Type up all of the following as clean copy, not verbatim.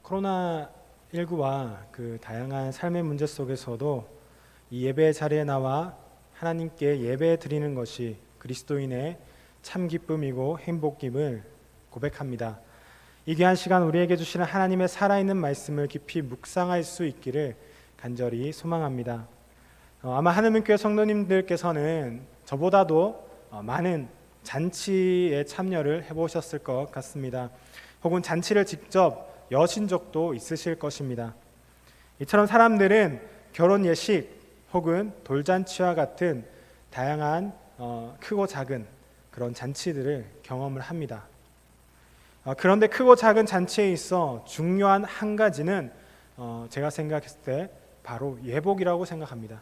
코로나19와 그 다양한 삶의 문제 속에서도 이 예배 자리에 나와 하나님께 예배 드리는 것이 그리스도인의 참 기쁨이고 행복임을 고백합니다. 이 귀한 시간 우리에게 주시는 하나님의 살아있는 말씀을 깊이 묵상할 수 있기를 간절히 소망합니다. 아마 하늘문교회 성도님들께서는 저보다도 많은 잔치에 참여를 해보셨을 것 같습니다. 혹은 잔치를 직접 여신 적도 있으실 것입니다. 이처럼 사람들은 결혼 예식 혹은 돌잔치와 같은 다양한 크고 작은 그런 잔치들을 경험을 합니다. 그런데 크고 작은 잔치에 있어 중요한 한 가지는 제가 생각했을 때 바로 예복이라고 생각합니다.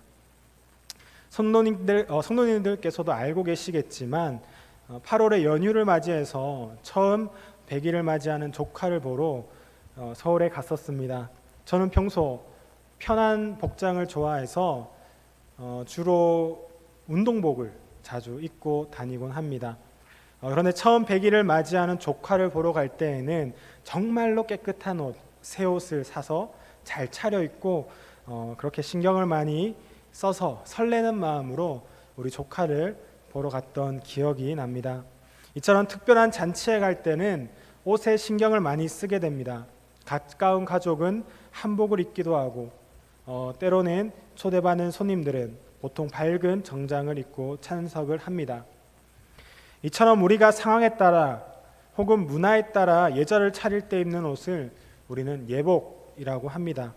성도님들께서도 알고 계시겠지만 8월에 연휴를 맞이해서 처음 100일을 맞이하는 조카를 보러 서울에 갔었습니다. 저는 평소 편한 복장을 좋아해서 주로 운동복을 자주 입고 다니곤 합니다. 그런데 처음 100일을 맞이하는 조카를 보러 갈 때에는 정말로 깨끗한 옷, 새 옷을 사서 잘 차려입고 그렇게 신경을 많이 써서 설레는 마음으로 우리 조카를 보러 갔던 기억이 납니다. 이처럼 특별한 잔치에 갈 때는 옷에 신경을 많이 쓰게 됩니다. 가까운 가족은 한복을 입기도 하고 때로는 초대받은 손님들은 보통 밝은 정장을 입고 참석을 합니다. 이처럼 우리가 상황에 따라 혹은 문화에 따라 예절을 차릴 때 입는 옷을 우리는 예복이라고 합니다.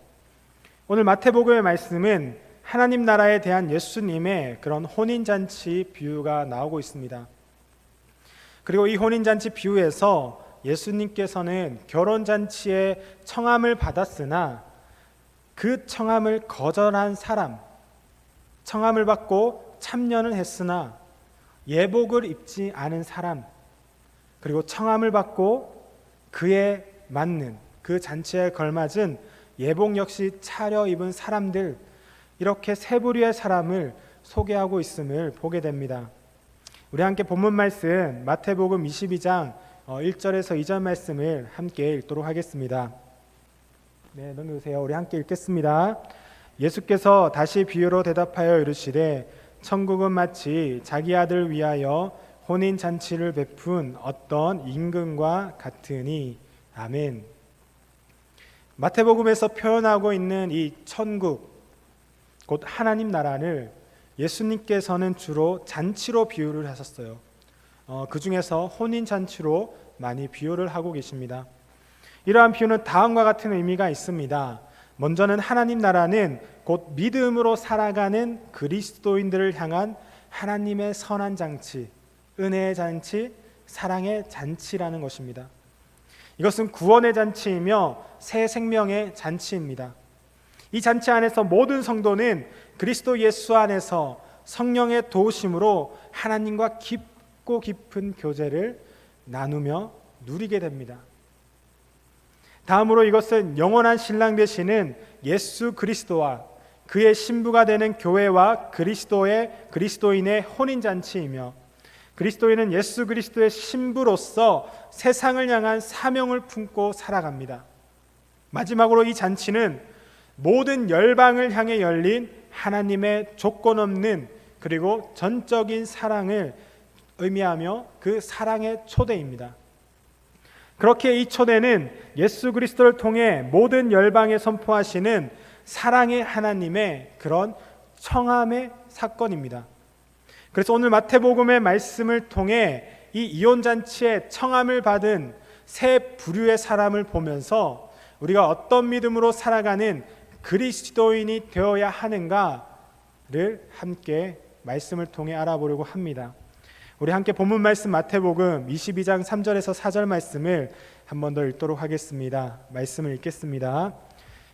오늘 마태복음의 말씀은 하나님 나라에 대한 예수님의 그런 혼인잔치 비유가 나오고 있습니다. 그리고 이 혼인잔치 비유에서 예수님께서는 결혼잔치에 청함을 받았으나 그 청함을 거절한 사람, 청함을 받고 참여는 했으나 예복을 입지 않은 사람, 그리고 청함을 받고 그에 맞는 그 잔치에 걸맞은 예복 역시 차려입은 사람들, 이렇게 세 부류의 사람을 소개하고 있음을 보게 됩니다. 우리 함께 본문 말씀 마태복음 22장 1절에서 2절 말씀을 함께 읽도록 하겠습니다. 네, 넘겨주세요. 우리 함께 읽겠습니다. 예수께서 다시 비유로 대답하여 이르시되 천국은 마치 자기 아들 위하여 혼인 잔치를 베푼 어떤 임금과 같으니. 아멘. 마태복음에서 표현하고 있는 이 천국, 곧 하나님 나라를 예수님께서는 주로 잔치로 비유를 하셨어요. 그 중에서 혼인 잔치로 많이 비유를 하고 계십니다. 이러한 비유는 다음과 같은 의미가 있습니다. 먼저는 하나님 나라는 곧 믿음으로 살아가는 그리스도인들을 향한 하나님의 선한 잔치, 은혜의 잔치, 사랑의 잔치라는 것입니다. 이것은 구원의 잔치이며 새 생명의 잔치입니다. 이 잔치 안에서 모든 성도는 그리스도 예수 안에서 성령의 도우심으로 하나님과 깊고 깊은 교제를 나누며 누리게 됩니다. 다음으로 이것은 영원한 신랑 되시는 예수 그리스도와 그의 신부가 되는 교회와 그리스도인의 혼인잔치이며, 그리스도인은 예수 그리스도의 신부로서 세상을 향한 사명을 품고 살아갑니다. 마지막으로 이 잔치는 모든 열방을 향해 열린 하나님의 조건 없는 그리고 전적인 사랑을 의미하며 그 사랑의 초대입니다. 그렇게 이 초대는 예수 그리스도를 통해 모든 열방에 선포하시는 사랑의 하나님의 그런 청함의 사건입니다. 그래서 오늘 마태복음의 말씀을 통해 이 이혼잔치에 청함을 받은 세 부류의 사람을 보면서 우리가 어떤 믿음으로 살아가는 그리스도인이 되어야 하는가를 함께 말씀을 통해 알아보려고 합니다. 우리 함께 본문 말씀 마태복음 22장 3절에서 4절 말씀을 한 번 더 읽도록 하겠습니다. 말씀을 읽겠습니다.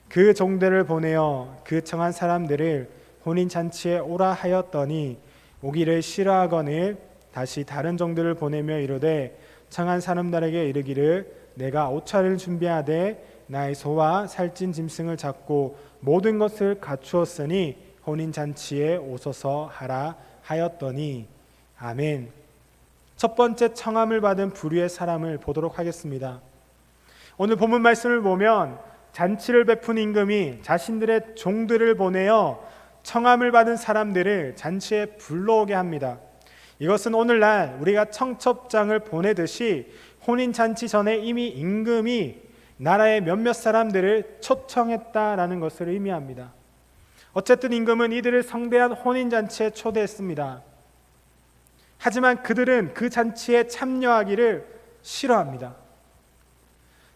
그 종들을 보내어 그 청한 사람들을 혼인잔치에 오라 하였더니 오기를 싫어하거늘 다시 다른 종들을 보내며 이르되 청한 사람들에게 이르기를 내가 옷차를 준비하되 나의 소와 살찐 짐승을 잡고 모든 것을 갖추었으니 혼인잔치에 오소서 하라 하였더니. 아멘. 첫 번째 청함을 받은 부류의 사람을 보도록 하겠습니다. 오늘 본문 말씀을 보면 잔치를 베푼 임금이 자신들의 종들을 보내어 청함을 받은 사람들을 잔치에 불러오게 합니다. 이것은 오늘날 우리가 청첩장을 보내듯이 혼인잔치 전에 이미 임금이 나라의 몇몇 사람들을 초청했다라는 것을 의미합니다. 어쨌든 임금은 이들을 성대한 혼인잔치에 초대했습니다. 하지만 그들은 그 잔치에 참여하기를 싫어합니다.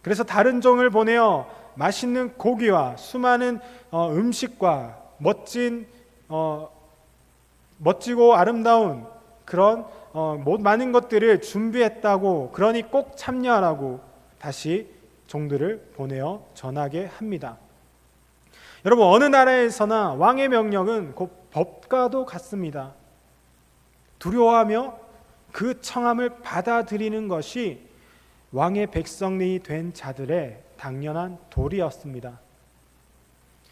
그래서 다른 종을 보내어 맛있는 고기와 수많은 음식과 멋지고 아름다운 그런 많은 것들을 준비했다고, 그러니 꼭 참여하라고 다시 종들을 보내어 전하게 합니다. 여러분, 어느 나라에서나 왕의 명령은 곧 법과도 같습니다. 두려워하며 그 청함을 받아들이는 것이 왕의 백성이 된 자들의 당연한 도리였습니다.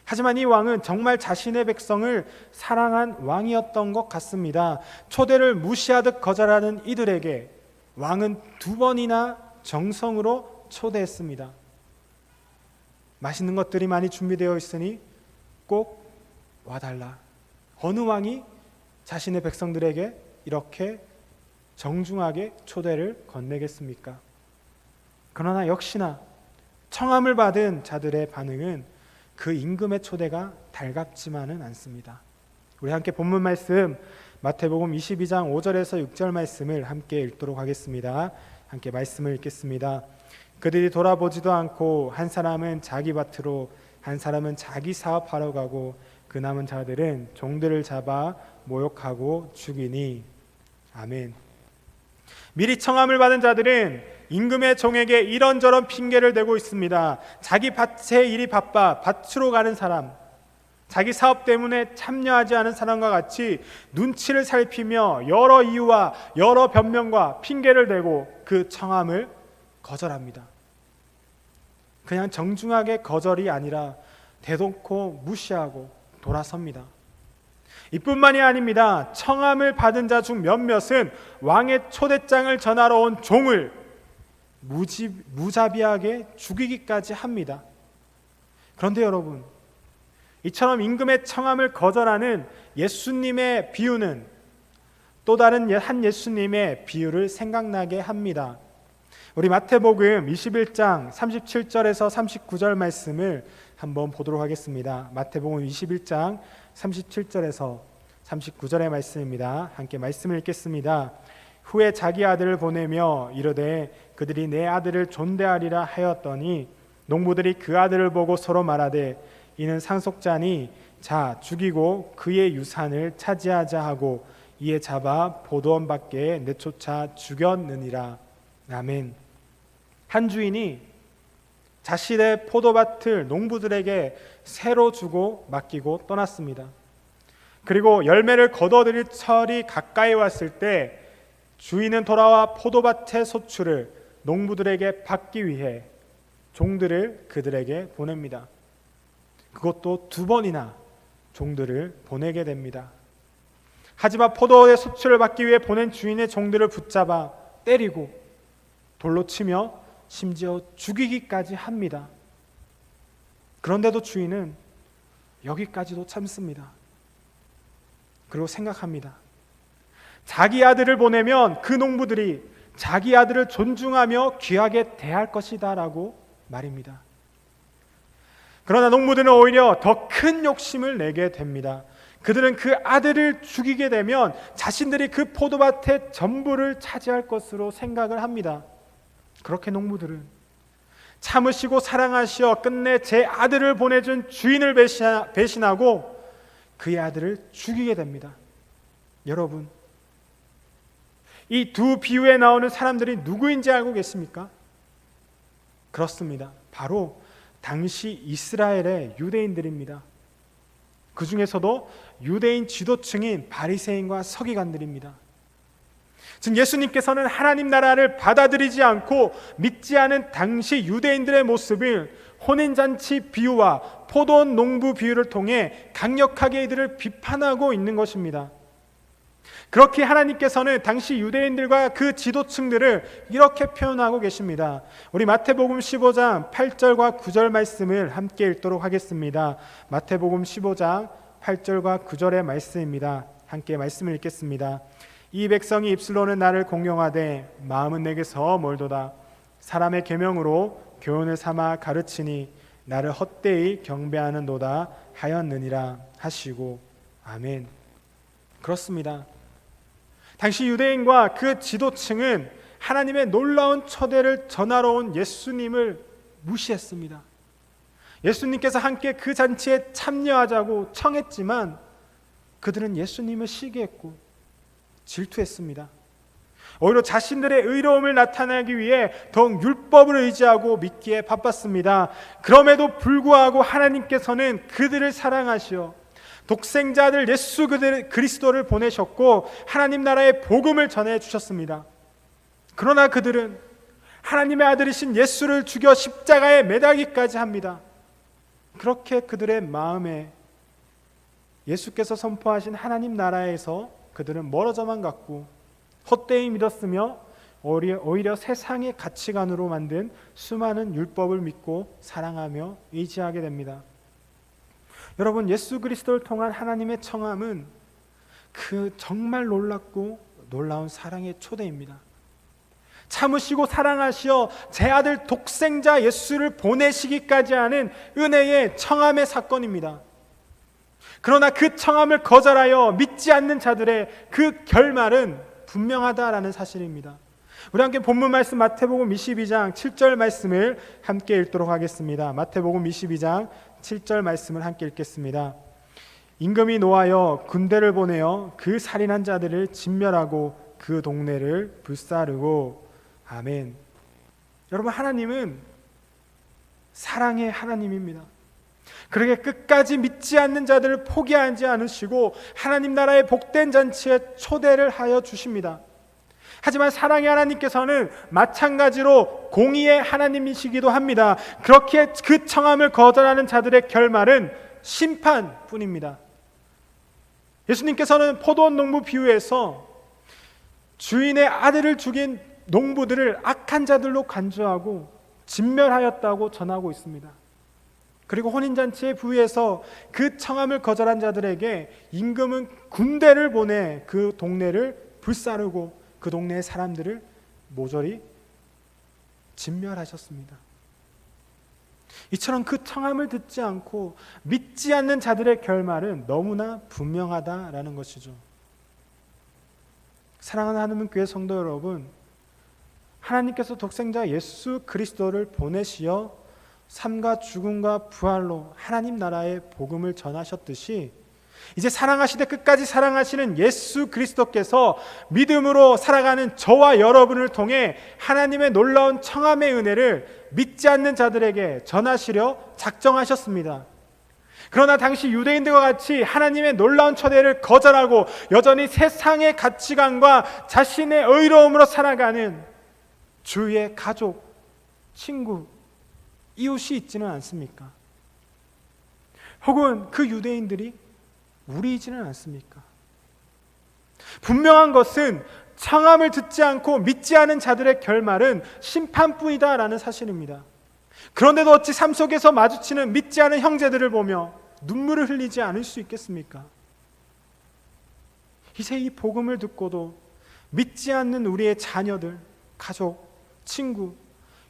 하지만 이 왕은 정말 자신의 백성을 사랑한 왕이었던 것 같습니다. 초대를 무시하듯 거절하는 이들에게 왕은 2번이나 정성으로 초대했습니다. 맛있는 것들이 많이 준비되어 있으니 꼭 와달라. 어느 왕이 자신의 백성들에게 이렇게 정중하게 초대를 건네겠습니까? 그러나 역시나 청함을 받은 자들의 반응은 그 임금의 초대가 달갑지만은 않습니다. 우리 함께 본문 말씀 마태복음 22장 5절에서 6절 말씀을 함께 읽도록 하겠습니다. 함께 말씀을 읽겠습니다. 그들이 돌아보지도 않고 한 사람은 자기 밭으로 한 사람은 자기 사업하러 가고 그 남은 자들은 종들을 잡아 모욕하고 죽이니. 아멘. 미리 청함을 받은 자들은 임금의 종에게 이런저런 핑계를 대고 있습니다. 자기 밭에 일이 바빠 밭으로 가는 사람, 자기 사업 때문에 참여하지 않은 사람과 같이 눈치를 살피며 여러 이유와 여러 변명과 핑계를 대고 그 청함을 거절합니다. 그냥 정중하게 거절이 아니라 대놓고 무시하고 돌아섭니다. 이뿐만이 아닙니다. 청함을 받은 자 중 몇몇은 왕의 초대장을 전하러 온 종을 무자비하게 죽이기까지 합니다. 그런데 여러분, 이처럼 임금의 청함을 거절하는 예수님의 비유는 또 다른 한 예수님의 비유를 생각나게 합니다. 우리 마태복음 21장 37절에서 39절 말씀을 한번 보도록 하겠습니다. 마태복음 21장 37절에서 39절의 말씀입니다. 함께 말씀을 읽겠습니다. 후에 자기 아들을 보내며 이르되 그들이 내 아들을 존대하리라 하였더니 농부들이 그 아들을 보고 서로 말하되 이는 상속자니 자 죽이고 그의 유산을 차지하자 하고 이에 잡아 포도원 밖에 내쫓아 죽였느니라. 아멘. 한 주인이 자신의 포도밭을 농부들에게 새로 주고 맡기고 떠났습니다. 그리고 열매를 거둬들일 철이 가까이 왔을 때 주인은 돌아와 포도밭의 소출을 농부들에게 받기 위해 종들을 그들에게 보냅니다. 그것도 2번이나 종들을 보내게 됩니다. 하지만 포도의 소출을 받기 위해 보낸 주인의 종들을 붙잡아 때리고 돌로 치며 심지어 죽이기까지 합니다. 그런데도 주인은 여기까지도 참습니다. 그리고 생각합니다. 자기 아들을 보내면 그 농부들이 자기 아들을 존중하며 귀하게 대할 것이다 라고 말입니다. 그러나 농부들은 오히려 더 큰 욕심을 내게 됩니다. 그들은 그 아들을 죽이게 되면 자신들이 그 포도밭의 전부를 차지할 것으로 생각을 합니다. 그렇게 농부들은 참으시고 사랑하시어 끝내 제 아들을 보내준 주인을 배신하고 그의 아들을 죽이게 됩니다. 여러분, 이 두 비유에 나오는 사람들이 누구인지 알고 계십니까? 그렇습니다. 바로 당시 이스라엘의 유대인들입니다. 그 중에서도 유대인 지도층인 바리새인과 서기관들입니다. 즉 예수님께서는 하나님 나라를 받아들이지 않고 믿지 않은 당시 유대인들의 모습을 혼인잔치 비유와 포도원 농부 비유를 통해 강력하게 이들을 비판하고 있는 것입니다. 그렇게 하나님께서는 당시 유대인들과 그 지도층들을 이렇게 표현하고 계십니다. 우리 마태복음 15장 8절과 9절 말씀을 함께 읽도록 하겠습니다. 마태복음 15장 8절과 9절의 말씀입니다. 함께 말씀을 읽겠습니다. 이 백성이 입술로는 나를 공경하되 마음은 내게서 멀도다. 사람의 계명으로 교훈을 삼아 가르치니 나를 헛되이 경배하는도다 하였느니라 하시고. 아멘. 그렇습니다. 당시 유대인과 그 지도층은 하나님의 놀라운 초대를 전하러 온 예수님을 무시했습니다. 예수님께서 함께 그 잔치에 참여하자고 청했지만 그들은 예수님을 시기했고 질투했습니다. 오히려 자신들의 의로움을 나타내기 위해 더욱 율법을 의지하고 믿기에 바빴습니다. 그럼에도 불구하고 하나님께서는 그들을 사랑하시어 독생자 아들 예수 그리스도를 보내셨고 하나님 나라의 복음을 전해 주셨습니다. 그러나 그들은 하나님의 아들이신 예수를 죽여 십자가에 매달기까지 합니다. 그렇게 그들의 마음에 예수께서 선포하신 하나님 나라에서 그들은 멀어져만 갔고 헛되이 믿었으며 오히려 세상의 가치관으로 만든 수많은 율법을 믿고 사랑하며 의지하게 됩니다. 여러분, 예수 그리스도를 통한 하나님의 청함은 그 정말 놀랍고 놀라운 사랑의 초대입니다. 참으시고 사랑하시어 제 아들 독생자 예수를 보내시기까지 하는 은혜의 청함의 사건입니다. 그러나 그 청함을 거절하여 믿지 않는 자들의 그 결말은 분명하다라는 사실입니다. 우리 함께 본문 말씀 마태복음 22장 7절 말씀을 함께 읽도록 하겠습니다. 마태복음 22장 7절 말씀을 함께 읽겠습니다. 임금이 노하여 군대를 보내어 그 살인한 자들을 진멸하고 그 동네를 불사르고. 아멘. 여러분, 하나님은 사랑의 하나님입니다. 그러게 끝까지 믿지 않는 자들을 포기하지 않으시고 하나님 나라의 복된 잔치에 초대를 하여 주십니다. 하지만 사랑의 하나님께서는 마찬가지로 공의의 하나님이시기도 합니다. 그렇게 그 청함을 거절하는 자들의 결말은 심판뿐입니다. 예수님께서는 포도원 농부 비유에서 주인의 아들을 죽인 농부들을 악한 자들로 간주하고 진멸하였다고 전하고 있습니다. 그리고 혼인잔치의 부위에서 그 청함을 거절한 자들에게 임금은 군대를 보내 그 동네를 불사르고 그 동네의 사람들을 모조리 진멸하셨습니다. 이처럼 그 청함을 듣지 않고 믿지 않는 자들의 결말은 너무나 분명하다라는 것이죠. 사랑하는 하나님 교회 성도 여러분, 하나님께서 독생자 예수 그리스도를 보내시어 삶과 죽음과 부활로 하나님 나라의 복음을 전하셨듯이 이제 사랑하시되 끝까지 사랑하시는 예수 그리스도께서 믿음으로 살아가는 저와 여러분을 통해 하나님의 놀라운 청함의 은혜를 믿지 않는 자들에게 전하시려 작정하셨습니다. 그러나 당시 유대인들과 같이 하나님의 놀라운 초대를 거절하고 여전히 세상의 가치관과 자신의 의로움으로 살아가는 주위의 가족, 친구, 이웃이 있지는 않습니까? 혹은 그 유대인들이 우리이지는 않습니까? 분명한 것은 청함을 듣지 않고 믿지 않은 자들의 결말은 심판뿐이다라는 사실입니다. 그런데도 어찌 삶 속에서 마주치는 믿지 않은 형제들을 보며 눈물을 흘리지 않을 수 있겠습니까? 이제 이 복음을 듣고도 믿지 않는 우리의 자녀들, 가족, 친구,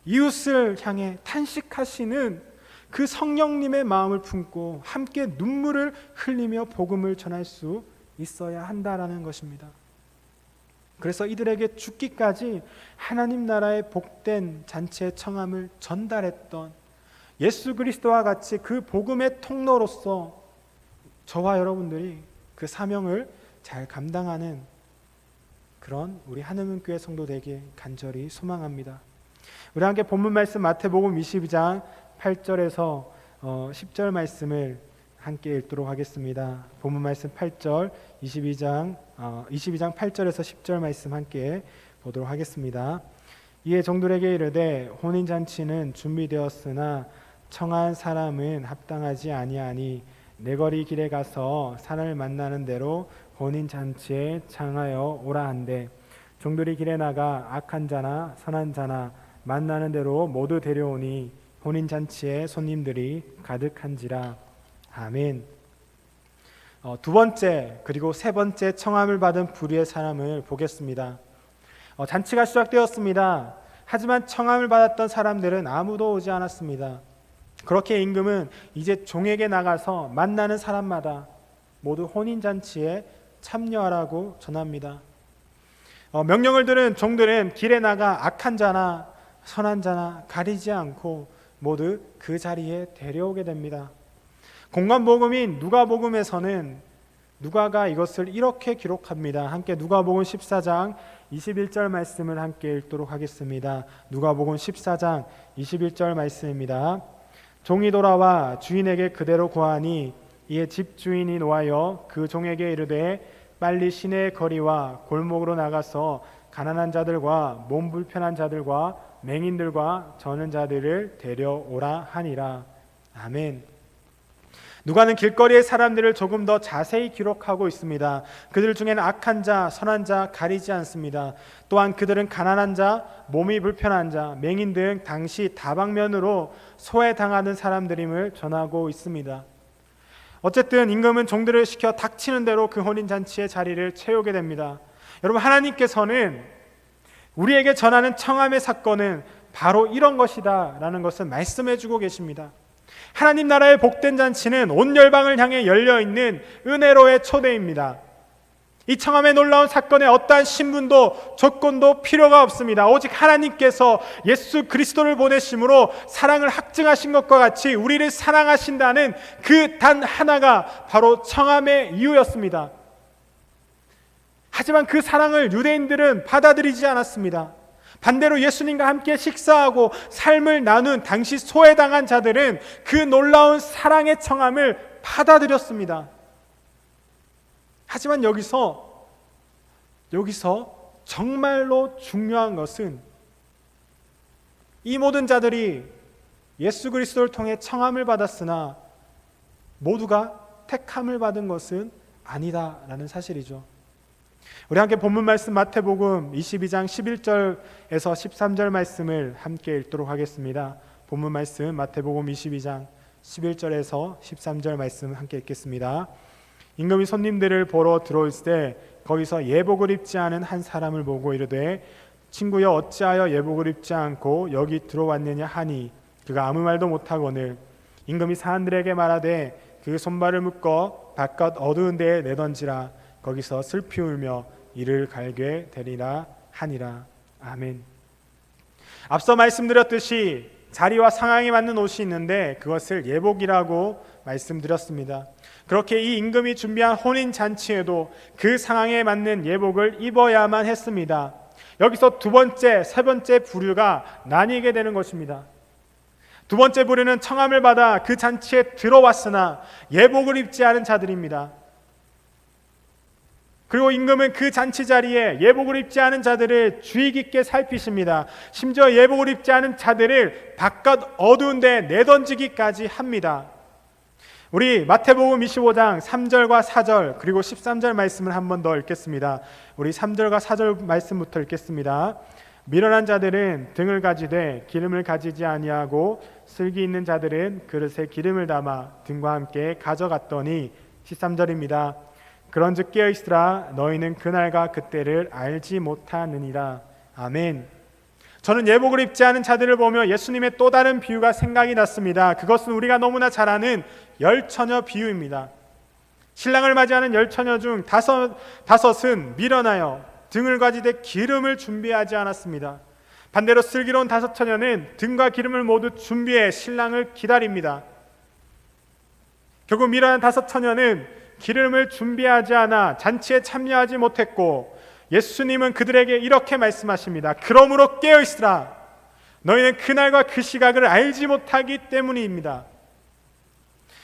이웃을 향해 탄식하시는 그 성령님의 마음을 품고 함께 눈물을 흘리며 복음을 전할 수 있어야 한다라는 것입니다. 그래서 이들에게 죽기까지 하나님 나라의 복된 잔치의 청함을 전달했던 예수 그리스도와 같이 그 복음의 통로로서 저와 여러분들이 그 사명을 잘 감당하는 그런 우리 하늘문 교회 성도 되길 간절히 소망합니다. 우리 함께 본문 말씀 마태복음 22장 8절에서 10절 말씀을 함께 읽도록 하겠습니다. 본문 말씀 8절 22장 8절에서 10절 말씀 함께 보도록 하겠습니다. 이에 종들에게 이르되 혼인잔치는 준비되었으나 청한 사람은 합당하지 아니하니 내거리 길에 가서 산을 만나는 대로 혼인 잔치에 청하여 오라 한대 종들이 길에 나가 악한 자나 선한 자나 만나는 대로 모두 데려오니 혼인 잔치에 손님들이 가득한지라. 아멘. 두 번째 그리고 세 번째 청함을 받은 불의의 사람을 보겠습니다. 잔치가 시작되었습니다. 하지만 청함을 받았던 사람들은 아무도 오지 않았습니다. 그렇게 임금은 이제 종에게 나가서 만나는 사람마다 모두 혼인잔치에 참여하라고 전합니다. 명령을 들은 종들은 길에 나가 악한 자나 선한 자나 가리지 않고 모두 그 자리에 데려오게 됩니다. 공관복음인 누가복음에서는 누가가 이것을 이렇게 기록합니다. 함께 누가복음 14장 21절 말씀을 함께 읽도록 하겠습니다. 누가복음 14장 21절 말씀입니다. 종이 돌아와 주인에게 그대로 구하니 이에 집주인이 노하여 그 종에게 이르되 빨리 시내의 거리와 골목으로 나가서 가난한 자들과 몸 불편한 자들과 맹인들과 저는 자들을 데려오라 하니라. 아멘. 누가는 길거리의 사람들을 조금 더 자세히 기록하고 있습니다. 그들 중에는 악한 자, 선한 자 가리지 않습니다. 또한 그들은 가난한 자, 몸이 불편한 자, 맹인 등 당시 다방면으로 소외당하는 사람들임을 전하고 있습니다. 어쨌든 임금은 종들을 시켜 닥치는 대로 그 혼인잔치의 자리를 채우게 됩니다. 여러분, 하나님께서는 우리에게 전하는 청함의 사건은 바로 이런 것이다 라는 것을 말씀해 주고 계십니다. 하나님 나라의 복된 잔치는 온 열방을 향해 열려있는 은혜로의 초대입니다. 이 청함의 놀라운 사건에 어떠한 신분도 조건도 필요가 없습니다. 오직 하나님께서 예수 그리스도를 보내심으로 사랑을 확증하신 것과 같이 우리를 사랑하신다는 그 단 하나가 바로 청함의 이유였습니다. 하지만 그 사랑을 유대인들은 받아들이지 않았습니다. 반대로 예수님과 함께 식사하고 삶을 나눈 당시 소외당한 자들은 그 놀라운 사랑의 청함을 받아들였습니다. 하지만 여기서 정말로 중요한 것은 이 모든 자들이 예수 그리스도를 통해 청함을 받았으나 모두가 택함을 받은 것은 아니다라는 사실이죠. 우리 함께 본문 말씀 마태복음 22장 11절에서 13절 말씀을 함께 읽도록 하겠습니다. 본문 말씀 마태복음 22장 11절에서 13절 말씀 함께 읽겠습니다. 임금이 손님들을 보러 들어올 때 거기서 예복을 입지 않은 한 사람을 보고 이르되 친구여 어찌하여 예복을 입지 않고 여기 들어왔느냐 하니 그가 아무 말도 못하거늘 임금이 사람들에게 말하되 그 손발을 묶어 바깥 어두운 데에 내던지라 거기서 슬피 울며 이를 갈게 되리라 하니라. 아멘. 앞서 말씀드렸듯이 자리와 상황에 맞는 옷이 있는데 그것을 예복이라고 말씀드렸습니다. 그렇게 이 임금이 준비한 혼인 잔치에도 그 상황에 맞는 예복을 입어야만 했습니다. 여기서 두 번째, 세 번째 부류가 나뉘게 되는 것입니다. 두 번째 부류는 청함을 받아 그 잔치에 들어왔으나 예복을 입지 않은 자들입니다. 그리고 임금은 그 잔치 자리에 예복을 입지 않은 자들을 주의 깊게 살피십니다. 심지어 예복을 입지 않은 자들을 바깥 어두운 데 내던지기까지 합니다. 우리 마태복음 25장 3절과 4절 그리고 13절 말씀을 한 번 더 읽겠습니다. 우리 3절과 4절 말씀부터 읽겠습니다. 미련한 자들은 등을 가지되 기름을 가지지 아니하고 슬기 있는 자들은 그릇에 기름을 담아 등과 함께 가져갔더니 13절입니다. 그런즉 깨어있으라 너희는 그날과 그때를 알지 못하느니라. 아멘. 저는 예복을 입지 않은 자들을 보며 예수님의 또 다른 비유가 생각이 났습니다. 그것은 우리가 너무나 잘 아는 열처녀 비유입니다. 신랑을 맞이하는 열처녀 중 다섯은 미련하여 등을 가지되 기름을 준비하지 않았습니다. 반대로 슬기로운 다섯 처녀는 등과 기름을 모두 준비해 신랑을 기다립니다. 결국 미련한 다섯 처녀는 기름을 준비하지 않아 잔치에 참여하지 못했고 예수님은 그들에게 이렇게 말씀하십니다. 그러므로 깨어있으라 너희는 그날과 그 시각을 알지 못하기 때문입니다.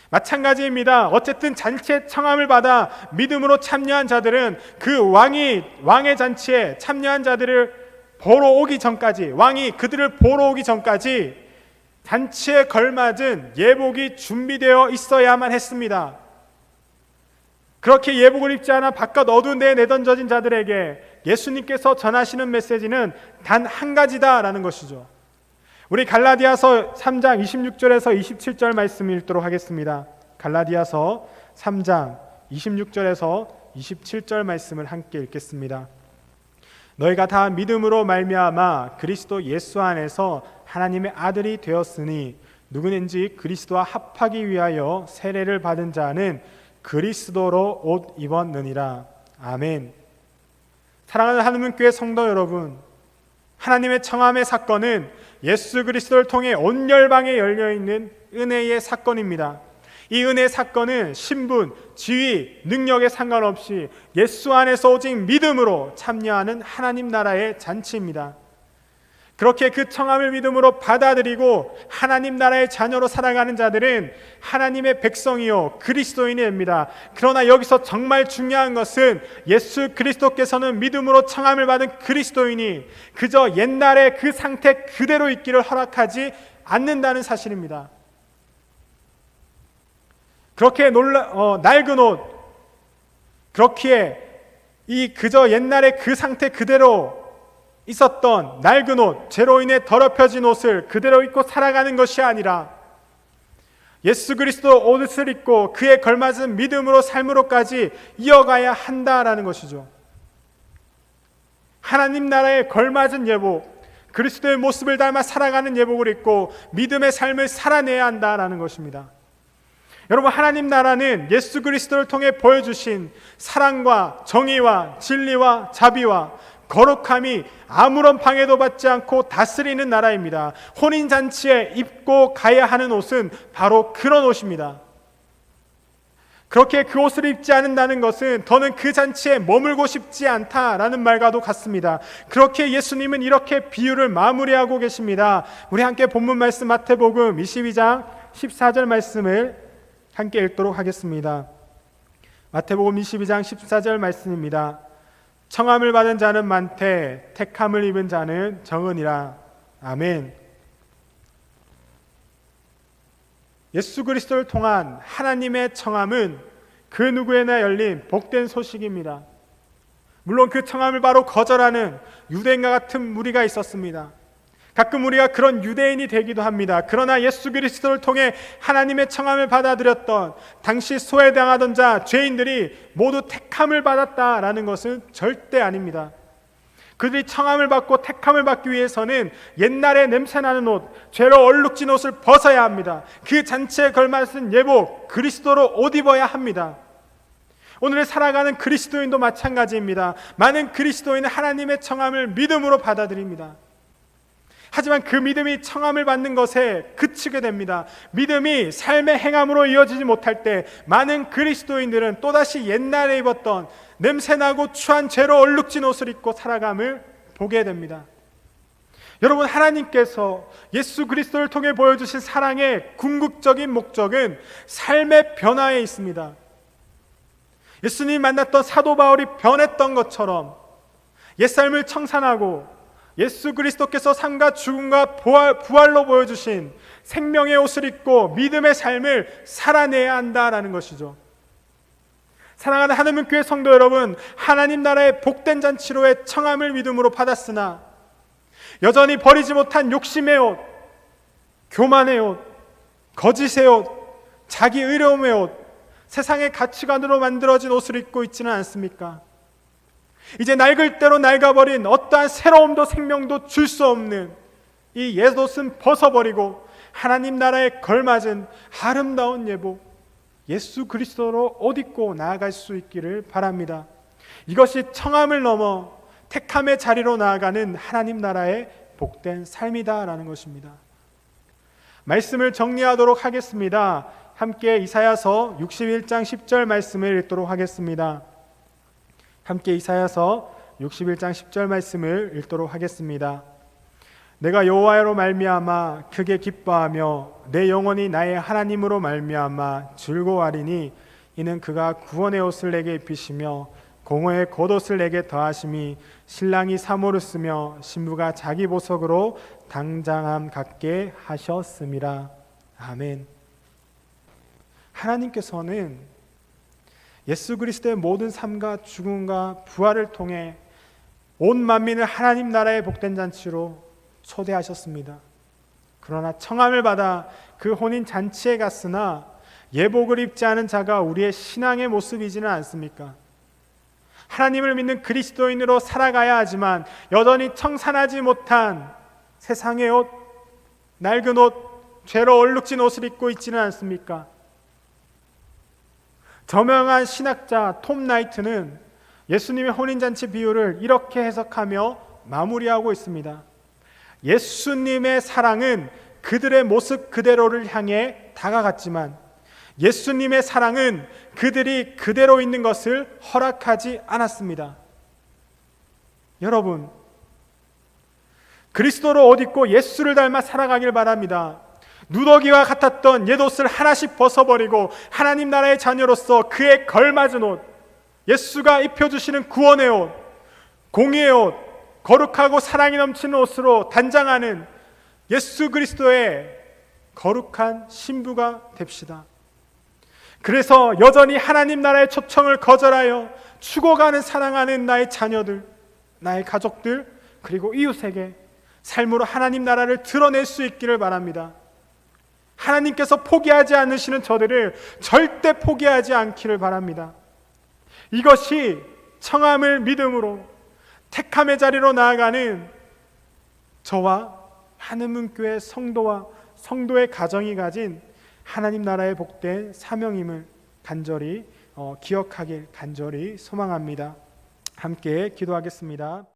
마찬가지입니다. 어쨌든 잔치에 청함을 받아 믿음으로 참여한 자들은 그 왕의 잔치에 참여한 자들을 보러 오기 전까지 왕이 그들을 보러 오기 전까지 잔치에 걸맞은 예복이 준비되어 있어야만 했습니다. 그렇게 예복을 입지 않아 바깥 어두운 데에 내던져진 자들에게 예수님께서 전하시는 메시지는 단 한 가지다라는 것이죠. 우리 갈라디아서 3장 26절에서 27절 말씀 읽도록 하겠습니다. 갈라디아서 3장 26절에서 27절 말씀을 함께 읽겠습니다. 너희가 다 믿음으로 말미암아 그리스도 예수 안에서 하나님의 아들이 되었으니 누구든지 그리스도와 합하기 위하여 세례를 받은 자는 그리스도로 옷 입었느니라. 아멘. 사랑하는 하느님 교회 성도 여러분, 하나님의 청함의 사건은 예수 그리스도를 통해 온 열방에 열려있는 은혜의 사건입니다. 이 은혜의 사건은 신분, 지위, 능력에 상관없이 예수 안에서 오직 믿음으로 참여하는 하나님 나라의 잔치입니다. 그렇게 그 청함을 믿음으로 받아들이고 하나님 나라의 자녀로 살아가는 자들은 하나님의 백성이요 그리스도인이 됩니다. 그러나 여기서 정말 중요한 것은 예수 그리스도께서는 믿음으로 청함을 받은 그리스도인이 그저 옛날의 그 상태 그대로 있기를 허락하지 않는다는 사실입니다. 그렇게 낡은 옷, 그렇기에 이 그저 옛날의 그 상태 그대로 있었던 낡은 옷, 죄로 인해 더럽혀진 옷을 그대로 입고 살아가는 것이 아니라 예수 그리스도 옷을 입고 그에 걸맞은 믿음으로 삶으로까지 이어가야 한다라는 것이죠. 하나님 나라에 걸맞은 예복, 그리스도의 모습을 닮아 살아가는 예복을 입고 믿음의 삶을 살아내야 한다라는 것입니다. 여러분, 하나님 나라는 예수 그리스도를 통해 보여주신 사랑과 정의와 진리와 자비와 거룩함이 아무런 방해도 받지 않고 다스리는 나라입니다. 혼인잔치에 입고 가야 하는 옷은 바로 그런 옷입니다. 그렇게 그 옷을 입지 않는다는 것은 더는 그 잔치에 머물고 싶지 않다라는 말과도 같습니다. 그렇게 예수님은 이렇게 비유를 마무리하고 계십니다. 우리 함께 본문 말씀 마태복음 22장 14절 말씀을 함께 읽도록 하겠습니다. 마태복음 22장 14절 말씀입니다. 청함을 받은 자는 많되 택함을 입은 자는 적으니라. 아멘. 예수 그리스도를 통한 하나님의 청함은 그 누구에나 열린 복된 소식입니다. 물론 그 청함을 바로 거절하는 유대인과 같은 무리가 있었습니다. 가끔 우리가 그런 유대인이 되기도 합니다. 그러나 예수 그리스도를 통해 하나님의 청함을 받아들였던 당시 소외당하던 자, 죄인들이 모두 택함을 받았다라는 것은 절대 아닙니다. 그들이 청함을 받고 택함을 받기 위해서는 옛날에 냄새나는 옷, 죄로 얼룩진 옷을 벗어야 합니다. 그 잔치에 걸맞은 예복, 그리스도로 옷 입어야 합니다. 오늘 살아가는 그리스도인도 마찬가지입니다. 많은 그리스도인은 하나님의 청함을 믿음으로 받아들입니다. 하지만 그 믿음이 청함을 받는 것에 그치게 됩니다. 믿음이 삶의 행함으로 이어지지 못할 때 많은 그리스도인들은 또다시 옛날에 입었던 냄새나고 추한 죄로 얼룩진 옷을 입고 살아감을 보게 됩니다. 여러분, 하나님께서 예수 그리스도를 통해 보여주신 사랑의 궁극적인 목적은 삶의 변화에 있습니다. 예수님이 만났던 사도 바울이 변했던 것처럼 옛삶을 청산하고 예수 그리스도께서 삶과 죽음과 부활로 보여주신 생명의 옷을 입고 믿음의 삶을 살아내야 한다라는 것이죠. 사랑하는 하느님 교회 성도 여러분, 하나님 나라의 복된 잔치로의 청함을 믿음으로 받았으나 여전히 버리지 못한 욕심의 옷, 교만의 옷, 거짓의 옷, 자기 의로움의 옷, 세상의 가치관으로 만들어진 옷을 입고 있지는 않습니까? 이제 낡을 대로 낡아버린 어떠한 새로움도 생명도 줄 수 없는 이 옛옷은 벗어버리고 하나님 나라에 걸맞은 아름다운 예복, 예수 그리스도로 옷 입고 나아갈 수 있기를 바랍니다. 이것이 청함을 넘어 택함의 자리로 나아가는 하나님 나라의 복된 삶이다라는 것입니다. 말씀을 정리하도록 하겠습니다. 함께 이사야서 61장 10절 말씀을 읽도록 하겠습니다. 함께 이사야서 61장 10절 말씀을 읽도록 하겠습니다. 내가 여호와로 말미암아 크게 기뻐하며 내 영혼이 나의 하나님으로 말미암아 즐거워하리니 이는 그가 구원의 옷을 내게 입히시며 공허의 겉옷을 내게 더하심이 신랑이 사모를 쓰며 신부가 자기 보석으로 당장함 같게 하셨음이라. 아멘. 하나님께서는 예수 그리스도의 모든 삶과 죽음과 부활을 통해 온 만민을 하나님 나라의 복된 잔치로 초대하셨습니다. 그러나 청함을 받아 그 혼인 잔치에 갔으나 예복을 입지 않은 자가 우리의 신앙의 모습이지는 않습니까? 하나님을 믿는 그리스도인으로 살아가야 하지만 여전히 청산하지 못한 세상의 옷, 낡은 옷, 죄로 얼룩진 옷을 입고 있지는 않습니까? 저명한 신학자 톰 나이트는 예수님의 혼인잔치 비유를 이렇게 해석하며 마무리하고 있습니다. 예수님의 사랑은 그들의 모습 그대로를 향해 다가갔지만 예수님의 사랑은 그들이 그대로 있는 것을 허락하지 않았습니다. 여러분, 그리스도를 옷 입고 예수를 닮아 살아가길 바랍니다. 누더기와 같았던 옛옷을 하나씩 벗어버리고 하나님 나라의 자녀로서 그에 걸맞은 옷, 예수가 입혀주시는 구원의 옷, 공의의 옷, 거룩하고 사랑이 넘치는 옷으로 단장하는 예수 그리스도의 거룩한 신부가 됩시다. 그래서 여전히 하나님 나라의 초청을 거절하여 죽어가는 사랑하는 나의 자녀들, 나의 가족들, 그리고 이웃에게 삶으로 하나님 나라를 드러낼 수 있기를 바랍니다. 하나님께서 포기하지 않으시는 저들을 절대 포기하지 않기를 바랍니다. 이것이 청함을 믿음으로 택함의 자리로 나아가는 저와 한은문교회 성도와 성도의 가정이 가진 하나님 나라의 복된 사명임을 간절히 기억하길 간절히 소망합니다. 함께 기도하겠습니다.